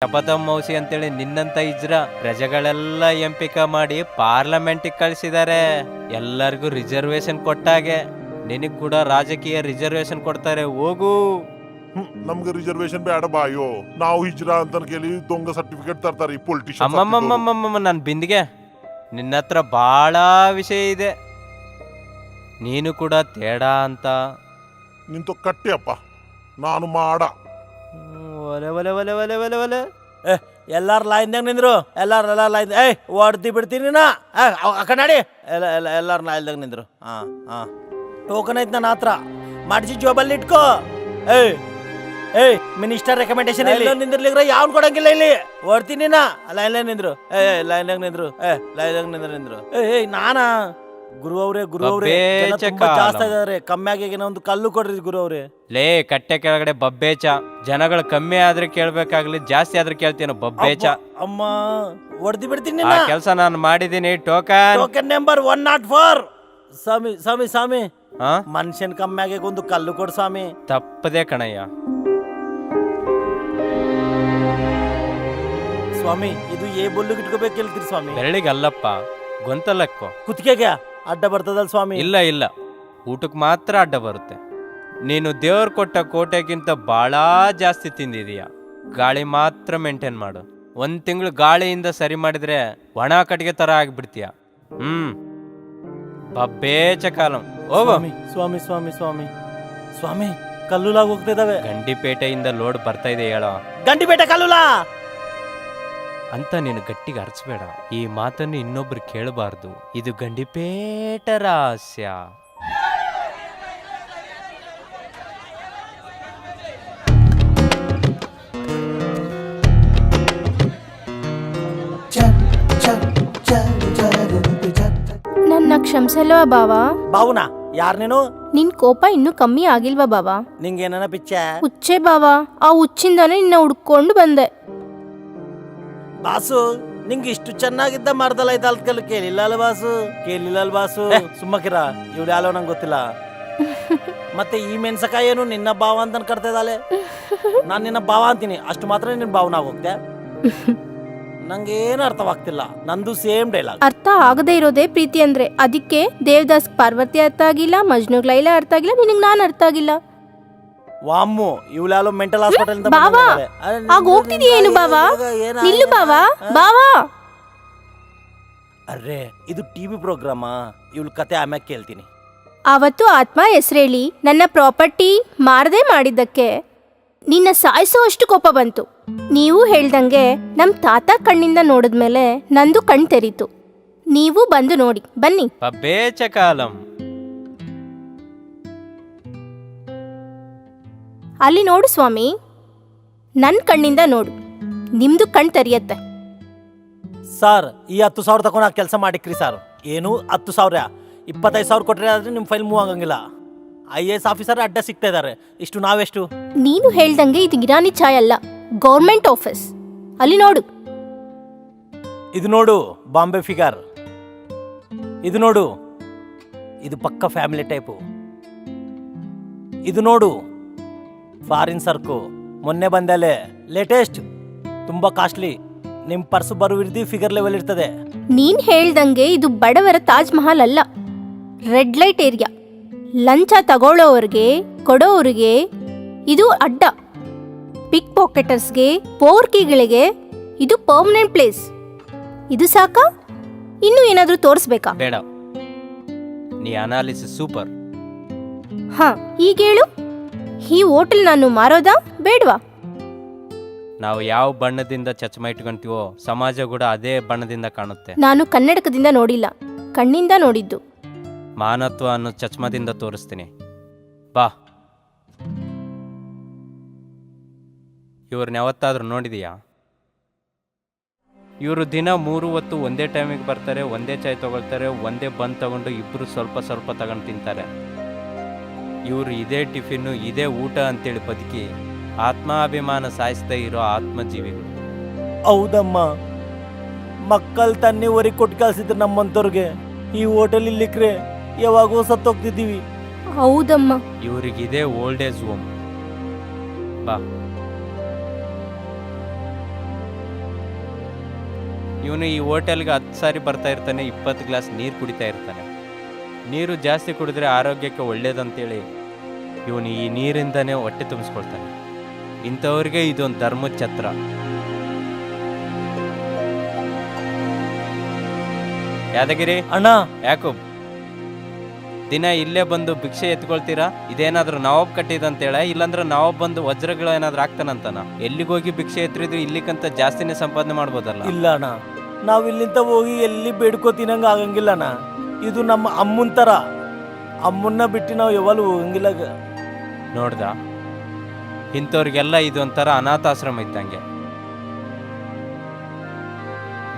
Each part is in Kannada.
ಶಪಥ ಮೌಸಿ ಅಂತೇಳಿ ನಿನ್ನಂತ ಇಜ್ರ ಪ್ರಜೆಗಳೆಲ್ಲ ಎಂಪಿಕ ಮಾಡಿ ಪಾರ್ಲಿಮೆಂಟಿಗೆ ಕಳಿಸಿದ್ದಾರೆ. ಎಲ್ಲರಿಗೂ ರಿಸರ್ವೇಶನ್ ಕೊಟ್ಟಾಗೆ ನಿನಗ್ ಕೂಡ ರಾಜಕೀಯ ರಿಸರ್ವೇಶನ್ ಕೊಡ್ತಾರೆ. ಹೋಗು. ನಮ್ಗೆ ರಿಸರ್ವೇಶನ್ ಬೇಡ ಬಾಯೋ. ನಾವು ಹಿಜ್ರಾ ಅಂತ ಕೇಳಿ ದೊಂಗ ಸರ್ಟಿಫಿಕೇಟ್ ತರ್ತಾರೆ ಈ ಪೊಲಿಟಿಷಿಯನ್. ಅಮ್ಮಮ್ಮಮ್ಮಮ್ಮಮ್ಮ ನನ್ ಬಿಂದಿಗೆ, ನಿನ್ನ ಹತ್ರ ಬಹಳ ವಿಷಯ ಇದೆ. ನೀನು ಕೂಡ ತೇಡ ಅಂತ ನಿಂತು ಕಟ್ಟಿಯಪ್ಪ, ನಾನು ಮಾಡ. ಒಲೆ ಒಲೆ ಒಲೆ ಒಲೆ ಒಲೆ ಒಲೆ. ಎಲ್ಲಾರು ಲೈನ್ದಾಗ ನಿಂದ್ರು. ಎಲ್ಲಾರು ಲೈನ್ ಹೊಡ್ತಿ ಬಿಡ್ತೀನಿ ನಾ. ಕನ್ನಡಿ ಎಲ್ಲಾರು ಲೈನ್ದಾಗ ನಿಂದ್ರು. ಟೋಕನ್ ಐತ್ ನನ್ನ ಹತ್ರ, ಮಾಡಿಸಿ ಜೋಬಲ್ಲಿ ಇಟ್ಕೋ. ಮಿನಿಸ್ಟರ್ ರೆಕಮೆಂಡೇಶನ್ ಎಲ್ಲ ನಿಂದಿರ್ಲಿಕ್ರ ಯಾವ್ನು ಕೊಡಂಗಿಲ್ಲ ಇಲ್ಲಿ. ಹೊಡ್ತೀನಿ ನಾ. ಲೈನ್ದಾಗ ನಿಂದ್ರು. ಲೈನ್ದಾಗ ನಿಂದ್ರು. ಲೈನ್ದಾಗ ನಿಂದ್ರು. ನಾನಾ ಗುರು ಅವ್ರೆ ಜಾಸ್ತಿ ಇದಾರೆ. ಕಮ್ಮಿ ಆಗಿ ಒಂದು ಕಲ್ಲು ಕೊಡ್ರಿ ಗುರು ಅವ್ರೆ. ಲೇ ಕಟ್ಟೆ ಕೆಳಗಡೆ ಬಬ್ಬೇಚ. ಜನಗಳು ಕಮ್ಮಿ ಆದ್ರೆ ಕೇಳ್ಬೇಕಾಗ್ಲಿ, ಜಾಸ್ತಿ ಆದ್ರೆ ಕೇಳ್ತೀನ ಬಬ್ಬೇಚ. ಅಮ್ಮ ಹೊಡ್ದಿ ಬಿಡ್ತೀನಿ. ಕೆಲಸ ನಾನು ಮಾಡಿದೀನಿ. Token number 104. ಸ್ವಾಮಿ ಸ್ವಾಮಿ ಸ್ವಾಮಿ, ಮನುಷ್ಯನ್ ಕಮ್ಮಿ ಆಗಿ ಒಂದು ಕಲ್ಲು ಕೊಡ್ ಸ್ವಾಮಿ. ತಪ್ಪದೆ ಕಣಯ್ಯ ಸ್ವಾಮಿ. ಇದು ಬೊಲ್ಲಿಗೆ ಇಟ್ಕೋಬೇಕು ಹೇಳ್ತೀರಿ ಸ್ವಾಮಿ. ಬೆರಳಿಗಲ್ಲಪ್ಪ, ಗೊಂತಲಕ್ಕೋ. ಕುತ್ತಿಗೆಗೆ ಅಡ್ಡ ಬರ್ತದಲ್ ಸ್ವಾಮಿ? ಇಲ್ಲ ಇಲ್ಲ, ಊಟಕ್ಕೆ ಮಾತ್ರ ಅಡ್ಡ ಬರುತ್ತೆ. ನೀನು ದೇವ್ರು ಕೊಟ್ಟ ಕೋಟೆಗಿಂತ ಬಹಳ ಜಾಸ್ತಿ ತಿಂದಿದೀಯ. ಗಾಳಿ ಮಾತ್ರ ಮೇಂಟೈನ್ ಮಾಡು. 1 ತಿಂಗಳು ಗಾಳಿಯಿಂದ ಸರಿ ಮಾಡಿದ್ರೆ ಒಣ ಕಟ್ಟಿಗೆ ತರ ಆಗ್ಬಿಡ್ತೀಯ. ಬಬ್ಬೇಚ ಕಾಲಂ. ಸ್ವಾಮಿ ಸ್ವಾಮಿ ಸ್ವಾಮಿ ಸ್ವಾಮಿ ಸ್ವಾಮಿ, ಕಲ್ಲುಲಾಗ ಹೋಗ್ತಿದಾವೆ. ಗಂಡಿಪೇಟೆಯಿಂದ ಲೋಡ್ ಬರ್ತಾ ಇದೆ ಹೇಳೋ. ಗಂಡಿಪೇಟೆ ಕಲ್ಲುಲಾ ಅಂತ ನೀನು ಗಟ್ಟಿಗೆ ಅರ್ಚಬೇಡ. ಈ ಮಾತನ್ನು ಇನ್ನೊಬ್ರು ಕೇಳಬಾರ್ದು. ಇದು ಗಂಡಿಪೇಟ ರಹಸ್ಯ. ನನ್ನ ಕ್ಷಮಿಸಲ್ವಾ ಬಾವಾ? ಬಾವುನಾ ಯಾರ್ ನೀನು? ನಿನ್ ಕೋಪ ಇನ್ನೂ ಕಮ್ಮಿ ಆಗಿಲ್ವಾ ಬಾವಾ? ನಿಂಗೇನ ಪಿಚ್ಚ? ಹುಚ್ಚೆ ಬಾವಾ, ಆ ಹುಚ್ಚಿಂದಾನೆ ನಿನ್ನ ಹುಡ್ಕೊಂಡು ಬಂದೆ. ಬಾಸು, ನಿಂಗೆ ಇಷ್ಟು ಚೆನ್ನಾಗಿದ್ದ ಮರದಲ್ಲ ಐತ ಅಲ್ಕಲ್ ಕೇಳಿಲ್ಲ ಅಲ್ಲ ಬಾಸು? ಕೇಳಿಲ್ಲ ಅಲ್ ಬಾಸು? ಸುಮ್ಮಕಿರ, ಇವ್ಳು ಯಾಲೋ ನಂಗೆ ಗೊತ್ತಿಲ್ಲ. ಮತ್ತೆ ಈ ಮೆಣಸಕಾಯಿ ಏನು ನಿನ್ನ ಭಾವ ಅಂತ ಕಟ್ತಾ ಇದ್ದಾಳೆ. ನಾನ್ ನಿನ್ನ ಭಾವ ಅಂತೀನಿ, ಅಷ್ಟು ಮಾತ್ರ ನಿನ್ನ ಭಾವನಾಗ ಹೋಗ್ತೆ. ನಂಗೆ ಏನು ಅರ್ಥವಾಗ್ತಿಲ್ಲ. ನಂದು ಸೇಮ್ ಡೈಲಾಗ್. ಅರ್ಥ ಆಗದೆ ಇರೋದೇ ಪ್ರೀತಿ ಅಂದ್ರೆ. ಅದಕ್ಕೆ ದೇವದಾಸ್ ಪಾರ್ವತಿ ಅರ್ಥ ಆಗಿಲ್ಲ, ಮಜ್ನು ಲೈಲಾ ಅರ್ಥ ಆಗಿಲ್ಲ, ನಿನಗ್ ನಾನ್ ಅರ್ಥ ಆಗಿಲ್ಲ. ವಾಮ್ಮು, ಇವಳು ಮೆಂಟಲ್ ಹಾಸ್ಪಿಟಲ್ ಬಾವಾ, ಆಗ ಹೋಗ್ತಿದೀಯೇನು ಬಾವಾ? ನಿಲ್ಲು ಬಾವಾ, ಬಾವಾ. ಅರ್ರೆ, ಇದು ಟಿವಿ ಪ್ರೋಗ್ರಾಮಾ? ಇವಳು ಕತೆ ಆಮ್ಯಾಗ ಕೇಳ್ತೀನಿ. ಅವತ್ತು ಆತ್ಮ ಹೆಸರೇಳಿ ನನ್ನ ಪ್ರಾಪರ್ಟಿ ಮಾರದೆ ಮಾಡಿದ್ದಕ್ಕೆ ನಿನ್ನ ಸಾಯಿಸೋ ಅಷ್ಟು ಕೋಪ ಬಂತು. ನೀವು ಹೇಳ್ದಂಗೆ ನಮ್ ತಾತ ಕಣ್ಣಿಂದ ನೋಡಿದ್ಮೇಲೆ ನಂದು ಕಣ್ ತೆರೀತು. ನೀವು ಬಂದು ನೋಡಿ, ಬನ್ನಿ. ಬಬ್ಬೇಚ ಕಾಲಂ. ಅಲ್ಲಿ ನೋಡು ಸ್ವಾಮಿ, ನನ್ ಕಣ್ಣಿಂದ ನೋಡು, ನಿಮ್ದು ಕಣ್ ತೆರೆಯತ್ತೆ. ಸರ್, ಈ 10,000 ತಗೊಂಡು ಕೆಲಸ ಮಾಡಿಕ್ರಿ ಸರ್. ಏನು 10,000? 25,000 ಕೊಟ್ರೆ ಆದ್ರೆ ನಿಮ್ ಫೈಲ್ ಮೂವ್ ಆಗಂಗಿಲ್ಲ. IAS ಆಫೀಸರ್ ಅಡ್ಡ ಸಿಗ್ತಾ ಇದಾರೆ. ಇಷ್ಟು ನಾವೆಷ್ಟು? ನೀನು ಹೇಳ್ದಂಗೆ ಇದು ಇರಾನಿ ಚಾಯ್ ಅಲ್ಲ, ಗೌರ್ಮೆಂಟ್ ಆಫೀಸ್. ಅಲ್ಲಿ ನೋಡು. ಇದು ನೋಡು ಬಾಂಬೆ ಫಿಗರ್. ಇದು ನೋಡು, ಇದು ಪಕ್ಕ ಫ್ಯಾಮಿಲಿ ಟೈಪು. ಇದು ನೋಡು ಫಾರಿನ್ ಸರ್ಕು, ಮೊನ್ನೆ ಬಂದಲೆ ಲೇಟೆಸ್ಟ್, ತುಂಬಾ ಕಾಸ್ಟ್ಲಿ. ನಿಮ್ ಪರ್ಸು ಬರುವಿರ್ದಿ ಫಿಗರ್ ಲೆವೆಲ್ ಇರ್ತದೆ. ನೀನ್ ಹೇಳ್ದಂಗೆ ಇದು ಬಡವರ ತಾಜ್ ಮಹಲ್ ಅಲ್ಲ, ರೆಡ್ ಲೈಟ್ ಏರಿಯಾ. ಲಂಚ ತಗೊಳ್ಳೋರ್ಗೆ ಕೊಡೋರ್ಗೆ ಇದು ಅಡ್ಡ. ಪಿಕ್ ಪಾಕೆಟರ್ಸ್ಗೆ, ಪೋರ್ಕಿಗಳಿಗೆ ಇದು ಪರ್ಮನೆಂಟ್ ಪ್ಲೇಸ್. ಇದು ಸಾಕಾ? ಇನ್ನು ಏನಾದ್ರೂ ತೋರಿಸ್ಬೇಕಾ? ಬೇಡ, ನೀ ಅನಾಲಿಸಿಸ್ ಸೂಪರ್. ಹಾ, ಈಗ ಹೇಳು, ಈ ಹೋಟೆಲ್ ನಾನು ಮಾರೋದಾ ಬೇಡವಾ? ನಾವು ಯಾವ ಬಣ್ಣದಿಂದ ಚಚ್ಮ ಇಟ್ಕೊಂತೀವೋ ಸಮಾಜ ಕೂಡ ಅದೇ ಬಣ್ಣದಿಂದ ಕಾಣುತ್ತೆ. ನಾನು ಕನ್ನಡಕದಿಂದ ನೋಡಿಲ್ಲ, ಕಣ್ಣಿಂದ ನೋಡಿದ್ದು. ಮಾನತ್ವ ಅನ್ನೋ ಚಚ್ಮದಿಂದ ತೋರಿಸ್ತೀನಿ, ಬಾ. ಇವ್ರನ್ನ ಯಾವತ್ತಾದ್ರೂ ನೋಡಿದೀಯಾ? ಇವರು ದಿನ 3 ಹೊತ್ತು ಒಂದೇ ಟೈಮಿಗೆ ಬರ್ತಾರೆ, ಒಂದೇ ಚಾಯ್ ತಗೊಳ್ತಾರೆ, ಒಂದೇ ಬಂದ್ ತಗೊಂಡು ಇಬ್ರು ಸ್ವಲ್ಪ ಸ್ವಲ್ಪ ತಗೊಂಡು ತಿಂತಾರೆ. ಇವರು ಇದೇ ಟಿಫಿನ್ನು, ಇದೇ ಊಟ ಅಂತೇಳಿ ಬದುಕಿ ಆತ್ಮಾಭಿಮಾನ ಸಾಯಿಸ್ತಾ ಇರೋ ಆತ್ಮಜೀವಿಗಳು. ಹೌದಮ್ಮ, ಮಕ್ಕಳು ತನ್ನಿ ಹೊರಗೆ ಕೊಟ್ಟು ಕಳ್ಸಿದ್ರು ನಮ್ಮಂತವ್ರಿಗೆ. ಈ ಹೋಟೆಲ್ ಇಲ್ಲಿಕ್ರೆ ಯಾವಾಗೋ ಸತ್ತೋಗ್ತಿದ್ದೀವಿ. ಹೌದಮ್ಮ, ಇವರಿಗಿದೆ ಓಲ್ಡ್ ಏಜ್ ಹೋಮ್. ಬಾ. ಇವನು ಈ ಹೋಟೆಲ್ಗೆ 10 ಸಾರಿ ಬರ್ತಾ ಇರ್ತಾನೆ, 20 ಗ್ಲಾಸ್ ನೀರು ಕುಡಿತಾ ಇರ್ತಾನೆ. ನೀರು ಜಾಸ್ತಿ ಕುಡಿದ್ರೆ ಆರೋಗ್ಯಕ್ಕೆ ಒಳ್ಳೇದಂತೇಳಿ ಇವನು ಈ ನೀರಿಂದನೇ ಹೊಟ್ಟೆ ತುಂಬಿಸ್ಕೊಳ್ತಾನೆ. ಇಂಥವ್ರಿಗೆ ಇದೊಂದು ಧರ್ಮದ ಛತ್ರ. ಯಾದಗಿರಿ ಅಣ್ಣ ಯಾಕೋ ದಿನ ಇಲ್ಲೇ ಬಂದು ಭಿಕ್ಷೆ ಎತ್ಕೊಳ್ತೀರಾ? ಇದೇನಾದ್ರೂ ನವಾಬ್ ಕಟ್ಟಿದಂತೇಳ, ಇಲ್ಲಾಂದ್ರೆ ನವಾಬ್ ಬಂದು ವಜ್ರಗಳು ಏನಾದ್ರೂ ಆಗ್ತಾನಂತನ? ಎಲ್ಲಿಗೋಗಿ ಭಿಕ್ಷೆ ಎತ್ತರಿದ್ರು ಇಲ್ಲಿಕಂತ ಜಾಸ್ತಿನೇ ಸಂಪಾದನೆ ಮಾಡ್ಬೋದಲ್ಲ? ಇಲ್ಲ ಅಣ್ಣ, ನಾವು ಇಲ್ಲಿಂದ ಹೋಗಿ ಎಲ್ಲಿ ಬೇಡ್ಕೋ ತಿನ್ನಂಗ ಆಗಂಗಿಲ್ಲ ಅಣ್ಣ. ಇದು ನಮ್ಮ ಅಮ್ಮನ ತರ. ಅಮ್ಮನ್ನ ಬಿಟ್ಟು ನಾವು ಯಾವಾಗಲೂ ಹೋಗಂಗಿಲ್ಲ. ನೋಡ್ದ, ಇಂಥವ್ರಿಗೆಲ್ಲ ಇದೊಂಥರ ಅನಾಥಾಶ್ರಮ ಇದ್ದಂಗೆ.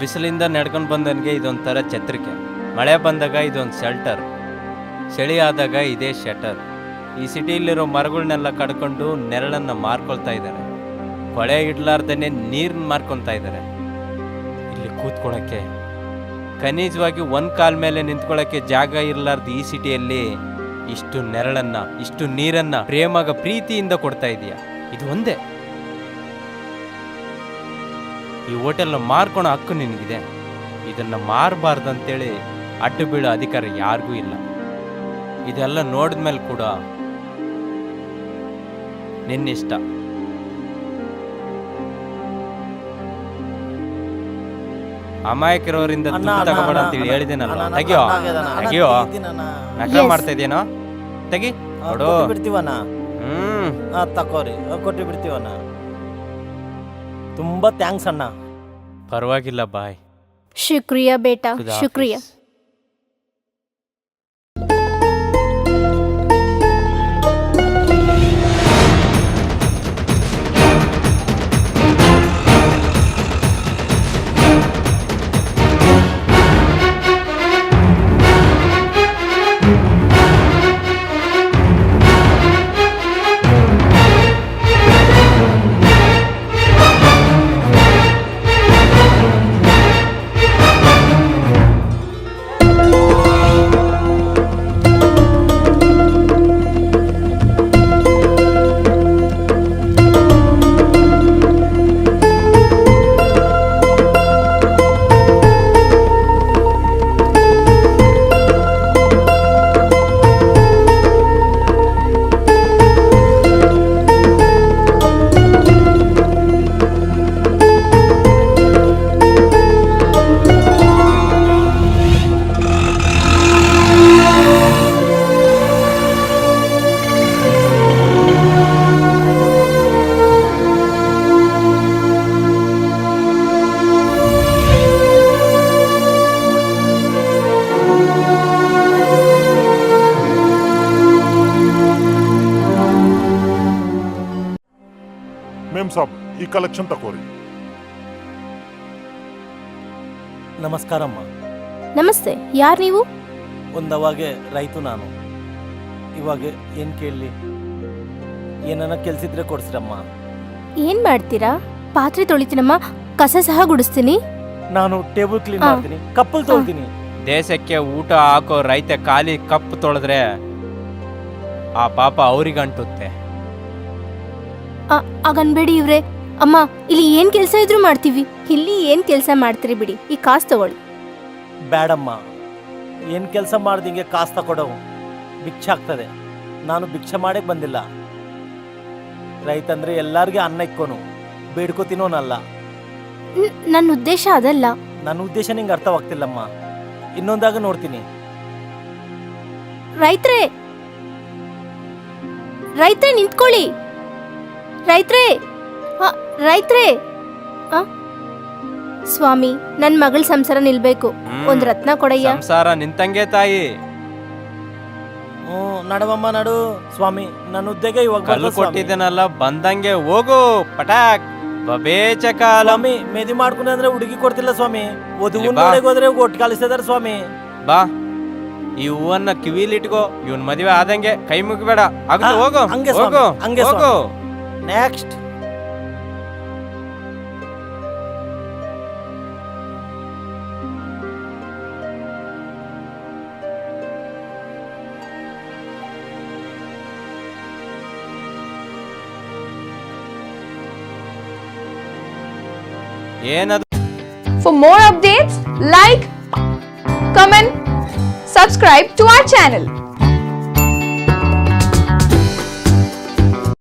ಬಿಸಿಲಿಂದ ನಡ್ಕೊಂಡು ಬಂದವನಿಗೆ ಇದೊಂಥರ ಛತ್ರಿಕೆ, ಮಳೆ ಬಂದಾಗ ಇದೊಂದು ಶೆಲ್ಟರ್, ಚಳಿ ಆದಾಗ ಇದೇ ಶಟರ್. ಈ ಸಿಟಿಯಲ್ಲಿರೋ ಮರಗಳನ್ನೆಲ್ಲ ಕಡ್ಕೊಂಡು ನೆರಳನ್ನು ಮಾರ್ಕೊಳ್ತಾ ಇದ್ದಾರೆ. ಕೊಳೆ ಇಡ್ಲಾರ್ದೇ ನೀರನ್ನ ಮಾರ್ಕೊಳ್ತಾ ಇದ್ದಾರೆ. ಇಲ್ಲಿ ಕೂತ್ಕೊಳ್ಳೋಕ್ಕೆ ಖನಿಜವಾಗಿ ಒಂದು ಕಾಲ ಮೇಲೆ ನಿಂತ್ಕೊಳ್ಳೋಕ್ಕೆ ಜಾಗ ಇರಲಾರ್ದು ಈ ಸಿಟಿಯಲ್ಲಿ ಇಷ್ಟು ನೆರಳನ್ನ, ಇಷ್ಟು ನೀರನ್ನ ಪ್ರೀತಿಯಿಂದ ಕೊಡ್ತಾ ಇದೆಯಾ? ಇದು ಒಂದೇ. ಈ ಹೋಟೆಲ್ನ ಮಾರ್ಕೊಳೋ ಹಕ್ಕು ನಿನಗಿದೆ. ಇದನ್ನ ಮಾರಬಾರ್ದಂತೇಳಿ ಅಡ್ಡು ಬೀಳೋ ಅಧಿಕಾರ ಯಾರಿಗೂ ಇಲ್ಲ. ಇದೆಲ್ಲ ನೋಡಿದ್ಮೇಲೆ ಕೂಡ ನಿನ್ನಿಷ್ಟ. ಅಮಾಯಕರವರಿಂದ ದುಡ್ಡು ತಗೋಬೇಡ ಅಂತೇಳಿ ಹೇಳಿದೇನಲ್ಲ, ತೆಗಿಯೋ ತೆಗಿಯೋ. ನಕಲ ಮಾಡ್ತಾ ಇದೆಯೇನೋ, ತೆಗಿ ನೋಡು. ಬಿಡ್ತೀವಣ್ಣ. ತಕೋರಿ, ಕೊಟ್ಟು ಬಿಡ್ತೀವಣ್ಣ. ತುಂಬಾ ಥ್ಯಾಂಕ್ಸ್ ಅಣ್ಣ. ಪರವಾಗಿಲ್ಲ, ಬಾಯ್. ಶುಕ್ರಿಯಾ ಬೇಟಾ, ಶುಕ್ರಿಯಾ. ಮೇಮ್ ಸಾಬ್, ಈ ಕಲೆಕ್ಷನ್ ತಕೋರಿ. ನಮಸ್ಕಾರಮ್ಮ. ನಮಸ್ತೆ. ಯಾರು ನೀವು? ಒಂದವಾಗೆ ರೈತು ನಾನು. ಇವಾಗ ಏನ್ ಕೇಳಲಿ? ಏನನ್ನ ಕೆಲ್ಸಿದ್ರೆ ಕೊಡ್ಸ್ರಮ್ಮ. ಏನ್ ಮಾಡ್ತೀರಾ? ಪಾತ್ರೆ ತೊಳಿತೀನಮ್ಮ, ಕಸ ಸಹ ಗುಡಿಸ್ತೀನಿ. ನಾನು ಟೇಬಲ್ ಕ್ಲೀನ್ ಮಾಡ್ತೀನಿ, ಕಪ್ಪಲ್ ತೊಳ್ತೀನಿ. ದೇಶಕ್ಕೆ ಊಟ ಹಾಕೋ ರೈತ ಖಾಲಿ ಕಪ್ಪು ತೊಳೆದ್ರೆ ಆ ಪಾಪ ಅವ್ರಿಗಂಟುತ್ತೆ. ಆಗನ್ಬೇಡಿ ಇವ್ರೆ. ಅಮ್ಮ, ಇಲ್ಲಿ ಏನ್ ಕೆಲ್ಸ ಇದ್ರು ಮಾಡ್ತೀವಿ. ಇಲ್ಲಿ ಏನ್ ಕೆಲ್ಸ ಮಾಡ್ತೀರಿ ಬಿಡಿ, ಈ ಕಾಸು ತಗೊಳ್ಳಿ. ಬೇಡಮ್ಮ, ಏನ್ ಕೆಲಸ ಮಾಡ್ದಿಂಗೆ ಕಾಸು ತಕೊಡವು ಭಿಕ್ಷೆ ಆಗ್ತದೆ. ನಾನು ಭಿಕ್ಷೆ ಮಾಡಕ್ ಬಂದಿಲ್ಲ. ರೈತಂದ್ರೆ ಎಲ್ಲಾರ್ಗೆ ಅನ್ನ ಇಕ್ಕೋನು, ಬೇಡ್ಕೋತೀನೋನಲ್ಲ. ನನ್ನ ಉದ್ದೇಶ ಅದಲ್ಲ. ನನ್ನ ಉದ್ದೇಶ ನಿಂಗೆ ಅರ್ಥವಾಗ್ತಿಲ್ಲಮ್ಮ. ಇನ್ನೊಂದಾಗ ನೋಡ್ತೀನಿ. ರೈತ್ರೆ, ರೈತ್ರೆ ನಿಂತ್ಕೊಳ್ಳಿ. ರೈತ್ರೆ, ರೈತ್ರೆ. ಸ್ವಾಮಿ, ನನ್ ಮಗಳ ಸಂಸಾರ ನಿಲ್ಬೇಕು. ಒಂದ್ ರತ್ನ ಕೊಡಯ್ಯ. ಸಂಸಾರ ನಿಂತಂಗೆ ತಾಯಿ. ನಡವಮ್ಮ ನಡು. ಸ್ವಾಮಿ, ನನ್ನ ಉದ್ದೇಶ ಇವಾಗ ಕಲ್ಲು ಕೊಟ್ಟಿದ್ದೇನಲ್ಲ, ಬಂದಂಗೆ ಹೋಗು ಪಟಾಕ್. ಬಬೇಚ ಕಾಲ. ಸ್ವಾಮಿ, ಮೆದಿ ಮಾಡ್ಕೊಂಡೆ ಅಂದ್ರೆ ಹುಡುಗಿ ಕೊಡ್ತಿಲ್ಲ ಸ್ವಾಮಿ. ಹೋದ್ರೆ ಒಟ್ಟು ಕಳಿಸಿದಾರೆ ಸ್ವಾಮಿ. ಬಾ, ಈ ಹೂವನ್ನ ಕಿವಿಲಿಟ್ಕೋ. ಇವನ್ ಮದುವೆ ಆದಂಗೆ ಕೈ ಮುಗಿಬೇಡ. ಆಗುತ್ತೆ, ಹೋಗು ಹಂಗೆ ಹೋಗು ಹಂಗೆ ಹೋಗು. ನೆಕ್ಸ್ಟ್. ಏನದು? For more updates, like, comment, subscribe to our channel.